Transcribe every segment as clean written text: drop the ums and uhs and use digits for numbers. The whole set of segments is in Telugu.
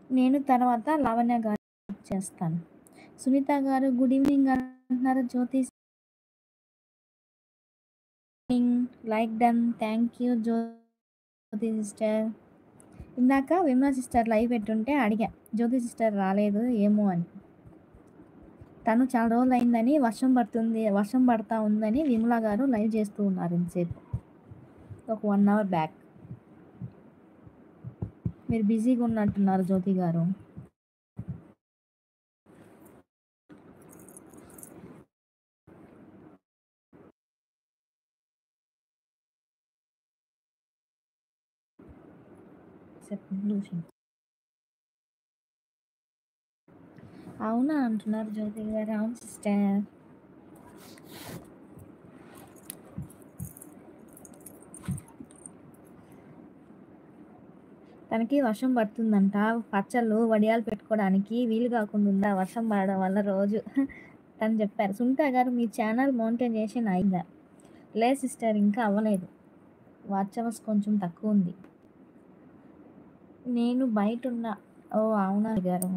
నేను తర్వాత లావణ్య గారు చేస్తాను. సునీత గారు గుడ్ ఈవినింగ్ అంటున్నారు. Jyoti like done. Thank you Jyoti sister. ఇందాక విమలా సిస్టర్ లైవ్ పెట్టుంటే అడిగా, జ్యోతి సిస్టర్ రాలేదు ఏమో అని. తను చాలా రోజులు అయిందని వర్షం పడతా ఉందని విమలా గారు లైవ్ చేస్తూ ఉన్నారు ఇంతసేపు, ఒక 1 అవర్ బ్యాక్. మీరు బిజీగా ఉన్నట్టున్నారు జ్యోతి గారు. అవునా అంటున్నారు జ్యోతి గారు. అవును సిస్టర్. తనకి వర్షం పడుతుందంట, పచ్చళ్ళు వడియాలు పెట్టుకోవడానికి వీలు కాకుండా ఉందా వర్షం పడడం వల్ల రోజు. తను చెప్పారు. సునీత గారు మీ ఛానల్ మోనిటైజేషన్ అయిందా? లేదు సిస్టర్, ఇంకా అవ్వలేదు. వాచ్ అవర్స్ కొంచెం తక్కువ ఉంది. నేను బయట ఉన్నా. ఓ అవునా గారు.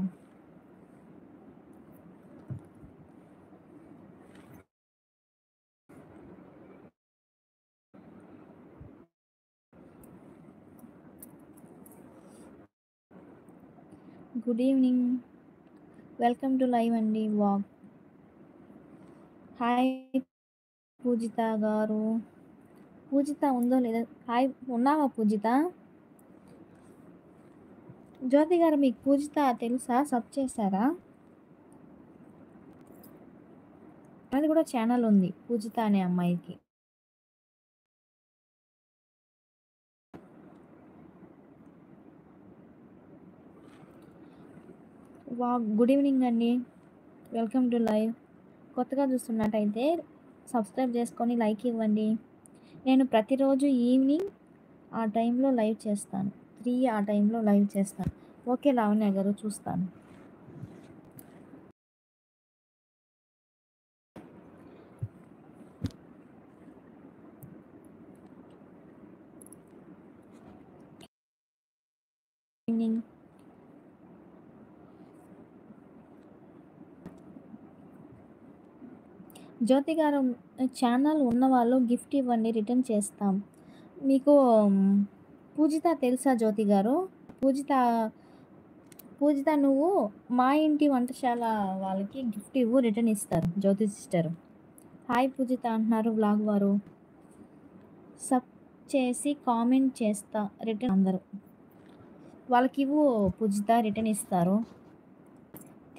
Good evening, welcome to live అండి వాక్. హాయ్ పూజిత గారు. పూజిత ఉందో లేదో. హాయ్, ఉన్నావా పూజిత? జ్యోతి గారు మీకు పూజిత తెలుసా? సబ్ చేశారా? అది కూడా ఛానల్ ఉంది పూజిత అనే అమ్మాయికి. గుడ్ ఈవినింగ్ అండి, వెల్కమ్ టు లైవ్. కొత్తగా చూస్తున్నట్టయితే సబ్స్క్రైబ్ చేసుకొని లైక్ ఇవ్వండి. నేను ప్రతిరోజు ఈవినింగ్ ఆ టైంలో లైవ్ చేస్తాను, 3 ఆ టైంలో లైవ్ చేస్తాను. ఓకే లావణ్య గారు, చూస్తాను. ఈవినింగ్. జ్యోతి గారు ఛానల్ ఉన్నవాళ్ళు గిఫ్ట్ ఇవ్వండి, రిటర్న్ చేస్తాం. మీకు పూజిత తెలుసా జ్యోతి గారు? పూజిత నువ్వు మా ఇంటి వంటశాల వాళ్ళకి గిఫ్ట్ ఇవ్వు, రిటర్న్ ఇస్తారు జ్యోతి సిస్టర్. హాయ్ పూజిత అంటున్నారు వ్లాగ్ వారు. సబ్ చేసి కామెంట్ చేస్తా, రిటర్న్ అందరు వాళ్ళకి ఇవ్వు పూజిత, రిటర్న్ ఇస్తారు.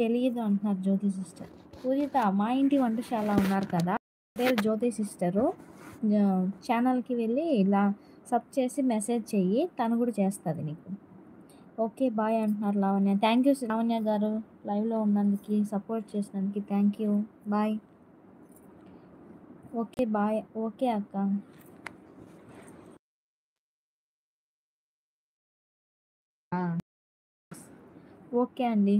తెలియదు అంటున్నారు జ్యోతి సిస్టర్. పూజిత మా ఇంటి వంటశాల ఉన్నారు కదా, పేరు జ్యోతి సిస్టరు. ఛానల్కి వెళ్ళి ఇలా సబ్ చేసి మెసేజ్ చెయ్యి, తను కూడా చేస్తుంది నీకు. ఓకే బాయ్ అంటున్నారు లావణ్య. థ్యాంక్ యూ లావణ్య గారు, లైవ్లో ఉన్నందుకు, సపోర్ట్ చేసినందుకు thank you. Bye. Okay bye. Okay అక్క. ఓకే అండి.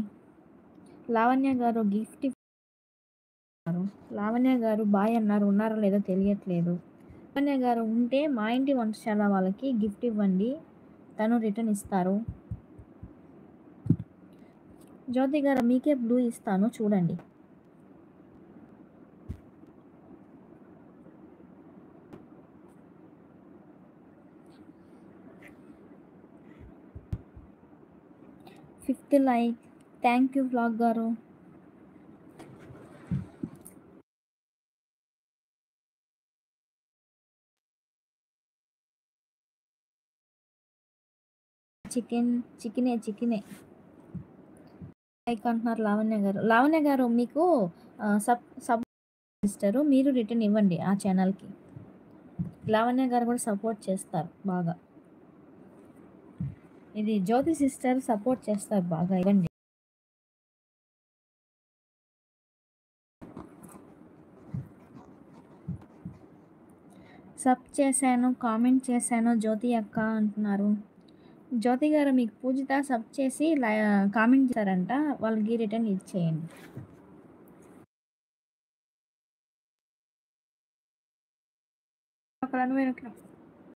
లావణ్య గారు గిఫ్ట్ ఇవ్వరు. లావణ్య గారు బాయ్ అన్నారు, ఉన్నారో లేదో తెలియట్లేదు. లావణ్య గారు ఉంటే మా ఇంటి వంటశాల వాళ్ళకి గిఫ్ట్ ఇవ్వండి, తను రిటర్న్ ఇస్తారు. జ్యోతి గారు మీకే బ్లూ ఇస్తాను చూడండి. Fifth like. Thank you vlog గారు. చికెనే లైక్ అంటున్నారు లావణ్య గారు. లావణ్య గారు మీకు సబ్ ఇస్తారు, మీరు రిటర్న్ ఇవ్వండి ఆ ఛానల్కి. లావణ్య గారు కూడా సపోర్ట్ చేస్తారు బాగా. ఇది జ్యోతి సిస్టర్ సపోర్ట్ చేస్తారు బాగా, ఇవ్వండి. సబ్ చేశాను, కామెంట్ చేశాను జ్యోతి అక్క అంటున్నారు. జ్యోతి గారు మీకు పూజిత సబ్ చేసి కామెంట్ చేశారంట, వాళ్ళకి రిటర్న్ ఇచ్చేయండి. అక్కడ